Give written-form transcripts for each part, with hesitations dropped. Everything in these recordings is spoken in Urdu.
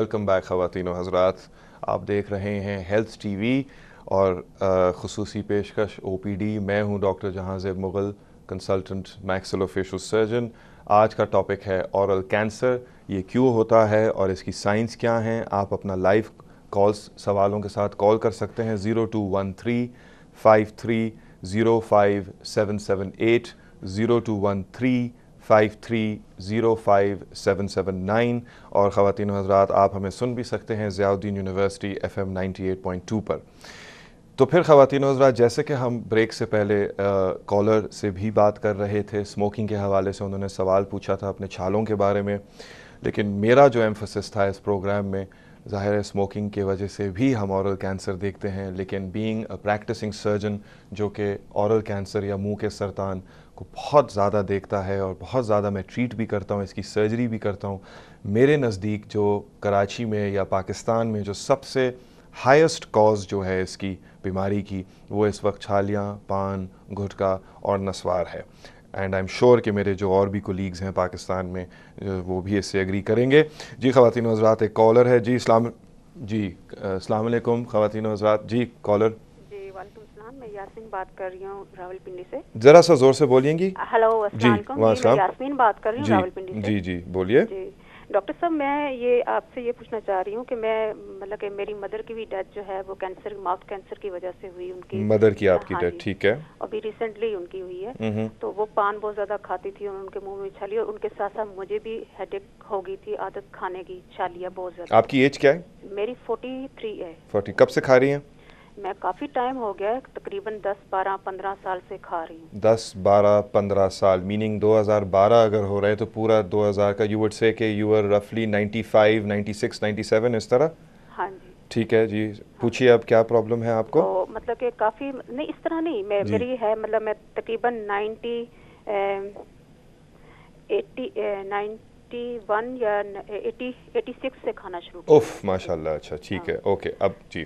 ویلکم بیک خواتین و حضرات. آپ دیکھ رہے ہیں ہیلتھ ٹی وی اور خصوصی پیشکش او پی ڈی. میں ہوں ڈاکٹر جہاں زیب مغل, کنسلٹنٹ میکسیلوفیشل سرجن. آج کا ٹاپک ہے اورل کینسر. یہ کیوں ہوتا ہے اور اس کی سائنس کیا ہیں. آپ اپنا لائیو کالز سوالوں کے ساتھ کال کر سکتے ہیں 0213530578 0213530579. اور خواتین و حضرات آپ ہمیں سن بھی سکتے ہیں ضیاء الدین یونیورسٹی FM 98.2 پر. تو پھر خواتین و حضرات, جیسے کہ ہم بریک سے پہلے کالر سے بھی بات کر رہے تھے اسموکنگ کے حوالے سے, انہوں نے سوال پوچھا تھا اپنے چھالوں کے بارے میں, لیکن میرا جو ایمفسس تھا اس پروگرام میں, ظاہر ہے اسموکنگ کی وجہ سے بھی ہم اورل کینسر دیکھتے ہیں, لیکن بینگ اے پریکٹسنگ سرجن جو کہ اورل کینسر یا منہ کے سرطان کو بہت زیادہ دیکھتا ہے اور بہت زیادہ میں ٹریٹ بھی کرتا ہوں, اس کی سرجری بھی کرتا ہوں, میرے نزدیک جو کراچی میں یا پاکستان میں جو سب سے ہائیسٹ کاز جو ہے اس کی بیماری کی, وہ اس وقت چھالیاں, پان, گھٹکا اور نسوار ہے. اینڈ آئی ایم شیور کہ میرے جو اور بھی کولیگز ہیں پاکستان میں وہ بھی اس سے ایگری کریں گے. جی خواتین و حضرات, ایک کالر ہے. جی السلام علیکم خواتین و حضرات. جی کالر. جی وعلیکم السلام, میں یاسمین بات کر رہی ہوں راولپنڈی سے. ذرا سا زور سے بولیے گی. ہلو السلام علیکم. میں یاسمین بات کر رہی ہوں راولپنڈی سے. جی بولیے. جی ڈاکٹر صاحب, میں یہ آپ سے یہ پوچھنا چاہ رہی ہوں کہ میں مطلب کہ میری مدر کی بھی ڈیتھ جو ہے وہ کینسر, ماؤتھ کینسر کی وجہ سے ہوئی. ان کی مدر کی آپ کی ڈیتھ, ٹھیک ہے, ابھی ریسنٹلی ان کی ہوئی ہے. تو وہ پان بہت زیادہ کھاتی تھی اور ان کے منہ میں چھالی, اور ان کے ساتھ ساتھ مجھے بھی ہیڈ ایک ہو گئی تھی, عادت کھانے کی, چھالیاں بہت زیادہ. آپ کی ایج کیا ہے؟ میری 43 ہے. 40. کب سے کھا رہی ہیں؟ میں کافی ٹائم ہو گیا ہے, تقریباً 10-12-15 سال سے کھا رہی ہوں. 10-12-15 سال میننگ 2012 اگر ہو رہے تو پورا 2000 کا یو وڈ سے کہ یو آر رفلی 95, 96, 97 اس طرح. ہاں جی ٹھیک ہے. جی پوچھیے اب کیا پرابلم ہے آپ کو. تو مطلب کہ کافی نہیں اس طرح نہیں, میری ہے مطلب میں تقریباً 91 یا 86 سے کھانا شروع کیا. اوف ماشاء اللہ. اچھا ٹھیک ہے, اوکے. اب جی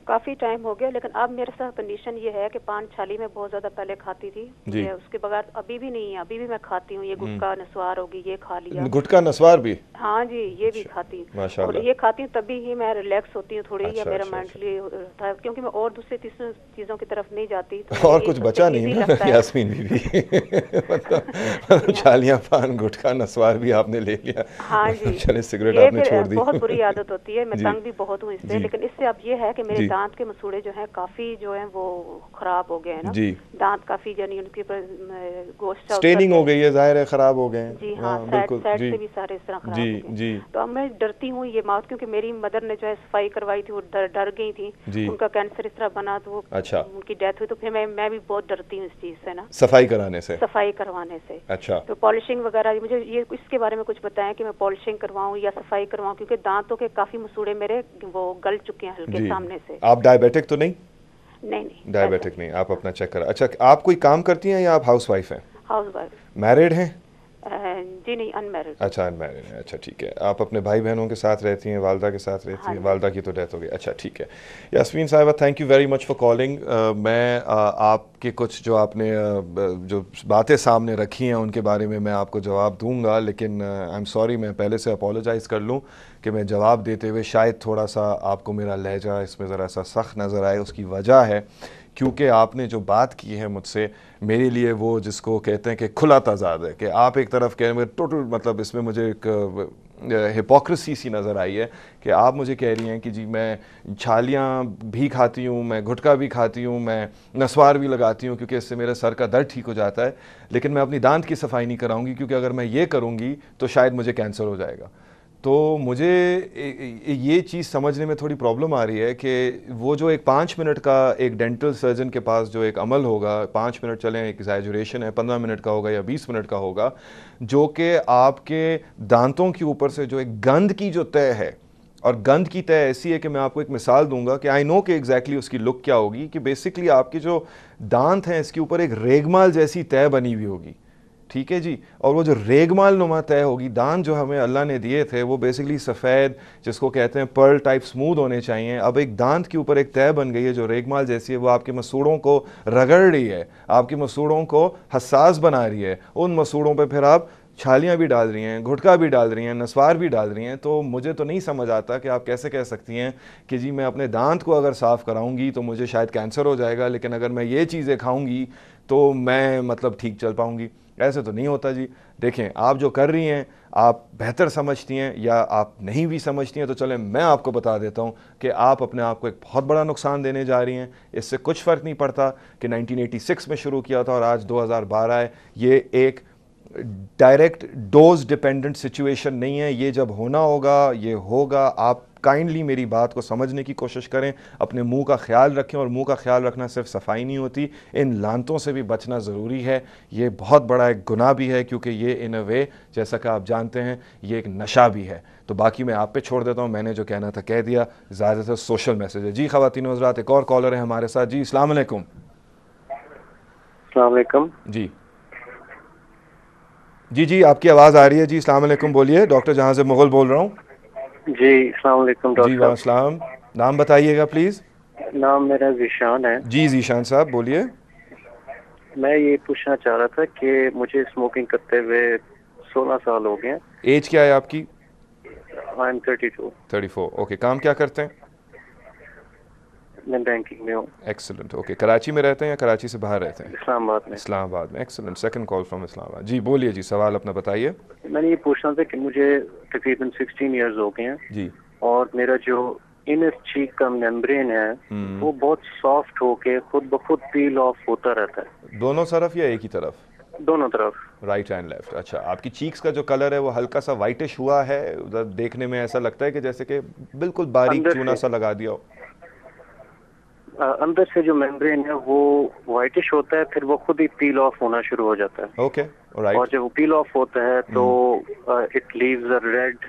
کافی ٹائم ہو گیا, لیکن اب میرے ساتھ کنڈیشن یہ ہے کہ پان چھالی میں بہت زیادہ پہلے کھاتی تھی. اس کے بغیر ابھی بھی نہیں ہے, ابھی بھی میں کھاتی ہوں. یہ گٹکا نسوار ہوگی, یہ کھا لیا. گٹکا نسوار بھی؟ ہاں جی, یہ بھی کھاتی ہوں. اور یہ کھاتی ہوں تبھی ہی میں ریلیکس ہوتی ہوں تھوڑی, یا میرا مینٹلی ہوتا ہے, کیونکہ میں اور دوسرے تیسرے چیزوں کی طرف نہیں جاتی. اور کچھ بچا نہیں نا یاسمین بی, چھالیاں, پان, گٹکا, نسوار بھی آپ نے لے لیا. ہاں جی, چلے سگریٹ آپ نے چھوڑ دی. بہت بری عادت ہوتی ہے, میں تنگ بھی بہت ہوں اس سے. لیکن اس سے اب یہ ہے کہ میرے دانت کے مسوڑے جو ہیں کافی جو ہیں وہ خراب ہو گئے ہیں نا. دانت کافی یعنی ان کے اوپر گوشت سٹیننگ ہو گئی ہے, ظاہر ہے خراب ہو گئے ہیں. جی ہاں, سائڈ سے بھی سارے اس طرح خراب ہو گئے. تو اب میں ڈرتی ہوں یہ ماؤتھ, کیونکہ میری مدر نے جو ہے صفائی کروائی تھی, وہ ڈر گئی تھی. ان کا کینسر اس طرح بنا تو وہ ان کی ڈیتھ ہوئی, تو پھر میں بھی بہت ڈرتی ہوں اس چیز سے نا, صفائی کروانے سے. اچھا, تو پالشنگ وغیرہ مجھے یہ اس کے بارے میں کچھ بتائیں کہ میں پالشنگ کرواؤں یا صفائی کرواؤں, کیونکہ دانتوں کے کافی مسوڑے میرے وہ گل چکے ہیں ہلکے سامنے سے. آپ ڈائبیٹک تو نہیں؟ نہیں ڈائبیٹک نہیں. آپ اپنا چیک کریں. اچھا, آپ کوئی کام کرتی ہیں یا آپ ہاؤس وائف ہیں؟ House wife. میرڈ ہیں؟ جی نہیں, ان میرڈ. اچھا ان میرڈ ہیں. اچھا ٹھیک ہے. آپ اپنے بھائی بہنوں کے ساتھ رہتی ہیں, والدہ کے ساتھ رہتی ہیں؟ والدہ کی تو ڈیتھ ہو گئی. اچھا ٹھیک ہے. یاسمین صاحبہ, thank you very much for calling. میں آپ کے کچھ جو آپ نے جو باتیں سامنے رکھی ہیں ان کے بارے میں آپ کو جواب دوں گا, لیکن آئی ایم سوری, میں پہلے سے اپولوجائز کر لوں کہ میں جواب دیتے ہوئے شاید تھوڑا سا آپ کو میرا لہجہ اس میں ذرا سا سخت نظر آئے. اس کی وجہ ہے کیونکہ آپ نے جو بات کی ہے مجھ سے, میرے لیے وہ جس کو کہتے ہیں کہ کھلا تضاد ہے, کہ آپ ایک طرف کہہ رہے ہیں ٹوٹل, مطلب اس میں مجھے ایک ہپوکریسی سی نظر آئی ہے کہ آپ مجھے کہہ رہی ہیں کہ جی میں چھالیاں بھی کھاتی ہوں, میں گھٹکا بھی کھاتی ہوں, میں نسوار بھی لگاتی ہوں کیونکہ اس سے میرے سر کا درد ٹھیک ہو جاتا ہے, لیکن میں اپنی دانت کی صفائی نہیں کراؤں گی کیونکہ اگر میں یہ کروں گی تو شاید مجھے کینسر ہو جائے گا. تو مجھے یہ چیز سمجھنے میں تھوڑی پرابلم آ رہی ہے کہ وہ جو ایک 5 منٹ کا ایک ڈینٹل سرجن کے پاس جو ایک عمل ہوگا, 5 منٹ چلیں ایک ایگزیجریشن ہے, 15 منٹ کا ہوگا یا 20 منٹ کا ہوگا, جو کہ آپ کے دانتوں کے اوپر سے جو ایک گند کی جو تہ ہے, اور گند کی تہ ایسی ہے کہ میں آپ کو ایک مثال دوں گا کہ آئی نو کہ ایگزیکٹلی اس کی لک کیا ہوگی, کہ بیسکلی آپ کے جو دانت ہیں اس کے اوپر ایک ریگمال جیسی تہ بنی ہوئی ہوگی. ٹھیک ہے جی, اور وہ جو ریگمال نما تہ ہوگی, دانت جو ہمیں اللہ نے دیے تھے وہ بیسکلی سفید, جس کو کہتے ہیں پرل ٹائپ سموتھ ہونے چاہیے. اب ایک دانت کے اوپر ایک تہ بن گئی ہے جو ریگمال جیسی ہے, وہ آپ کے مسوڑوں کو رگڑ رہی ہے, آپ کے مسوڑوں کو حساس بنا رہی ہے. ان مسوڑوں پہ پھر آپ چھالیاں بھی ڈال رہی ہیں, گھٹکا بھی ڈال رہی ہیں, نسوار بھی ڈال رہی ہیں, تو مجھے تو نہیں سمجھ آتا کہ آپ کیسے کہہ سکتی ہیں کہ جی میں اپنے دانت کو اگر صاف کراؤں گی تو مجھے شاید کینسر ہو جائے گا, لیکن اگر میں یہ چیزیں کھاؤں گی تو میں مطلب ٹھیک چل پاؤں گی. ایسے تو نہیں ہوتا جی. دیکھیں آپ جو کر رہی ہیں آپ بہتر سمجھتی ہیں یا آپ نہیں بھی سمجھتی ہیں, تو چلیں میں آپ کو بتا دیتا ہوں کہ آپ اپنے آپ کو ایک بہت بڑا نقصان دینے جا رہی ہیں. اس سے کچھ فرق نہیں پڑتا کہ 1986 میں شروع کیا تھا اور آج 2012 ہے. یہ ایک ڈائریکٹ ڈوز ڈیپینڈنٹ سچویشن نہیں ہے. یہ جب ہونا ہوگا یہ ہوگا. آپ کائنڈلی میری بات کو سمجھنے کی کوشش کریں, اپنے منہ کا خیال رکھیں, اور منہ کا خیال رکھنا صرف صفائی نہیں ہوتی, ان لانتوں سے بھی بچنا ضروری ہے. یہ بہت بڑا ایک گناہ بھی ہے, کیونکہ یہ ان اے وے جیسا کہ آپ جانتے ہیں یہ ایک نشہ بھی ہے. تو باقی میں آپ پہ چھوڑ دیتا ہوں, میں نے جو کہنا تھا کہہ دیا. زیادہ تر سوشل میسج ہے. جی خواتین و حضرات, ایک اور کالر ہے ہمارے ساتھ. جی السلام علیکم. السلام علیکم. جی جی جی آپ کی آواز آ رہی ہے. جی السلام علیکم, بولیے. ڈاکٹر جہاں سے مغل بول رہا ہوں. جی السلام علیکم ڈاکٹر. جی وعلیکم السلام. نام بتائیے گا پلیز. نام میرا ذیشان ہے. جی ذیشان صاحب بولیے. میں یہ پوچھنا چاہ رہا تھا کہ مجھے اسموکنگ کرتے ہوئے 16 سال ہو گئے ہیں. ایج کیا ہے آپ کی؟ I am 32. 34. اوکے. کام کیا کرتے ہیں؟ میں بینکنگ میں ہوں. ایکسلنٹ. اوکے. کراچی میں رہتے ہیں یا کراچی سے باہر رہتے ہیں؟ اسلام آباد میں. اسلام آباد میں. ایکسلنٹ. سیکنڈ کال فرام اسلام آباد. جی بولیے. جی سوال اپنا بتائیے. میں نے یہ پوچھنا تھا کہ مجھے تقریباً 16 ایئرز ہو گئے ہیں. جی. اور میرا جو انر چیک کا میمبرین ہے وہ بہت سافٹ ہو کے خود بخود پیل آف ہوتا رہتا ہے. دونوں طرف یا ایک ہی طرف؟ دونوں طرف. Right and left. اچھا. آپ کی چیکس کا جو کلر ہے وہ ہلکا سا وائٹش ہوا ہے, ادھر دیکھنے میں ایسا لگتا ہے کہ جیسے کہ بالکل باریک چونا سا لگا دیا ہو. اندر سے جو میمبرین ہے وہ وائٹش ہوتا ہے, پھر وہ خود ہی پیل آف ہونا شروع ہو جاتا ہے. اوکے. رائٹ. اور جب وہ پیل آف ہوتا ہے تو it leaves a red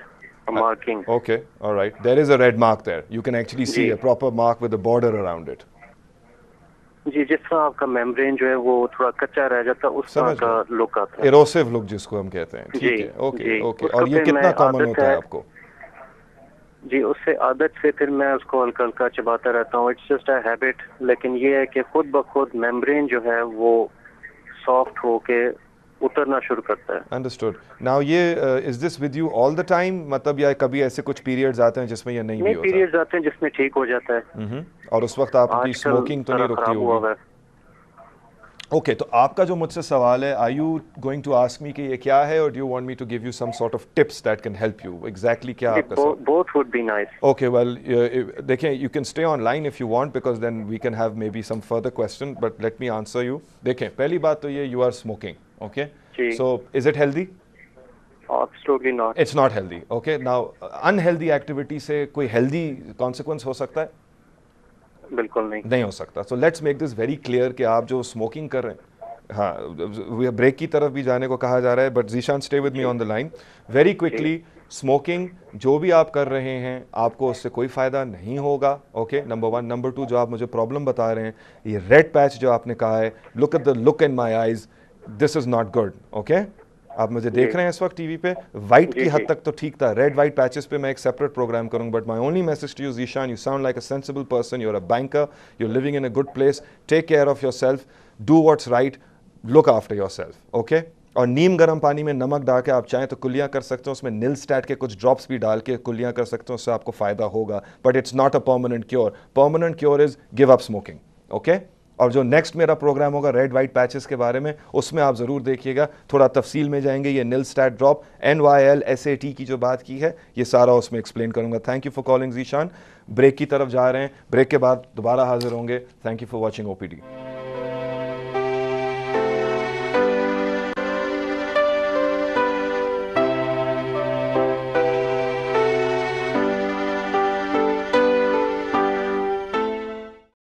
marking. Okay, all right. There is a red mark there. You can actually see a proper mark with a border around it. جی جس طرح آپ کا میمبرین جو ہے وہ تھوڑا کچا رہ جاتا ہے اس طرح کا لک آتا ہے. ایروسیو لک جس کو ہم کہتے ہیں. ٹھیک ہے. Okay okay. اور یہ کتنا کامن ہوتا ہے آپ کو؟ جی اس سے عادت سے پھر میں اس کو ہلکا ہلکا چباتا رہتا ہوں. It's just a habit. لیکن یہ ہے کہ خود بخود میمبرین جو ہے وہ سافٹ ہو کے اترنا شروع کرتا ہے. انڈرسٹوڈ. ناؤ یہ is this with you all the time, مطلب یا کبھی ایسے کچھ پیریڈز آتے ہیں جس میں یہ نہیں بھی ہوتا؟ پیریڈز آتے ہیں جس میں ٹھیک ہو جاتا ہے. اور اس وقت آپ کی اسموکنگ تو نہیں رکتی ہوگی؟ اوکے. تو آپ کا جو مجھ سے سوال ہے, are you going to ask me کہ یہ کیا ہے, اور do you want me to give you some sort of tips that can help you? Exactly کیا آپ کا سوال؟ Both would be nice. Okay well دیکھیں, you can stay on line if you want, because then we can have maybe some further question, but let me answer you. دیکھیں پہلی بات تو یہ, you are smoking. Okay. So is it healthy? Absolutely not. It's not healthy. Okay. Now unhealthy activity سے کوئی healthy consequence ہو سکتا ہے؟ بالکل نہیں ہو سکتا. So let's make this very clear کہ آپ جو smoking کر رہے ہیں, ہاں بریک کی طرف بھی جانے کو کہا جا رہا ہے, but Zeeshan stay with me on the line very quickly. smoking جو بھی آپ کر رہے ہیں آپ کو اس سے کوئی فائدہ نہیں ہوگا. اوکے. نمبر 1. نمبر 2, جو آپ مجھے پرابلم بتا رہے ہیں, یہ ریڈ پیچ جو آپ نے کہا ہے, look at the look in my eyes, this is not good. Okay. آپ مجھے دیکھ رہے ہیں اس وقت ٹی وی پہ, وائٹ کی حد تک تو ٹھیک تھا, ریڈ وائٹ پیچز پہ میں ایک سیپریٹ پروگرام کروں گا. But my only message to you Zeeshan, you sound like a sensible person, you are a banker, you are living in a good place, take care of yourself, do what's right, look after yourself. Okay. اور نیم گرم پانی میں نمک ڈال کے آپ چاہیں تو کلیاں کر سکتے ہیں, اس میں نیل اسٹیٹ کے کچھ ڈراپس بھی ڈال کے کلیاں کر سکتے ہیں, اس سے آپ کو فائدہ ہوگا. But it's not a permanent cure. Permanent cure is give up smoking. Okay. اور جو نیکسٹ میرا پروگرام ہوگا ریڈ وائٹ پیچز کے بارے میں, اس میں آپ ضرور دیکھیے گا, تھوڑا تفصیل میں جائیں گے. یہ نیل اسٹیٹ ڈراپ NYLSAT کی جو بات کی ہے یہ سارا اس میں ایکسپلین کروں گا. Thank you for calling Zeeshan. Break کی طرف جا رہے ہیں, بریک کے بعد دوبارہ حاضر ہوں گے. Thank you for watching OPD.